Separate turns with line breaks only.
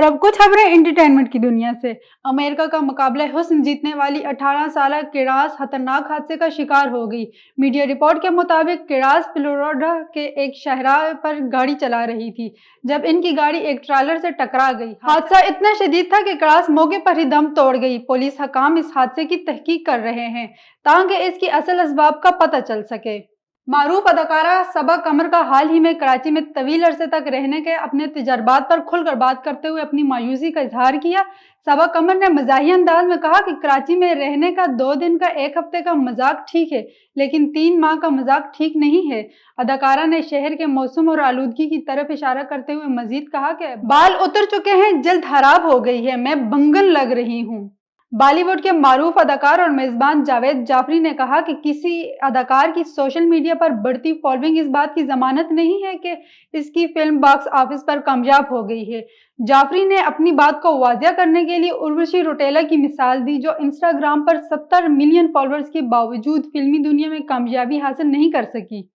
अब कुछ खबरें एंटरटेनमेंट की दुनिया से। अमेरिका का मुकाबला हुस्न जीतने वाली 18 साल किरास खतरनाक हादसे का शिकार हो गई। मीडिया रिपोर्ट के मुताबिक किरास फ्लोरिडा के एक शाहराह पर गाड़ी चला रही थी जब इनकी गाड़ी एक ट्रेलर से टकरा गई। हादसा इतना शदीद था कि किरास मौके पर ही दम तोड़ गई। पुलिस हकाम इस हादसे की तहकीक कर रहे हैं ताकि इसकी असल असबाब का पता चल सके। मारूफ अदाकारा सबा कमर का हाल ही में कराची में तवील अरसे तक रहने के अपने तजर्बात पर खुलकर बात करते हुए अपनी मायूसी का इजहार किया। सबा कमर ने मज़ाहिया अंदाज में कहा कि कराची में रहने का 2 दिन का 1 हफ्ते का मजाक ठीक है, लेकिन 3 माह का मजाक ठीक नहीं है। अदाकारा ने शहर के मौसम और आलूदगी की तरफ इशारा करते हुए मजीद कहा कि बाल उतर चुके हैं, जल्द खराब हो गई है, मैं बंगन लग रही हूँ। बॉलीवुड के मारूफ अदाकार और मेज़बान जावेद जाफरी ने कहा कि किसी अदाकार की सोशल मीडिया पर बढ़ती फॉलोइंग इस बात की जमानत नहीं है कि इसकी फिल्म बॉक्स ऑफिस पर कामयाब हो गई है। जाफरी ने अपनी बात को वाज़िया करने के लिए उर्वशी रौटेला की मिसाल दी, जो इंस्टाग्राम पर 70 मिलियन फॉलोअर्स के बावजूद फिल्मी दुनिया में कामयाबी हासिल नहीं कर सकी।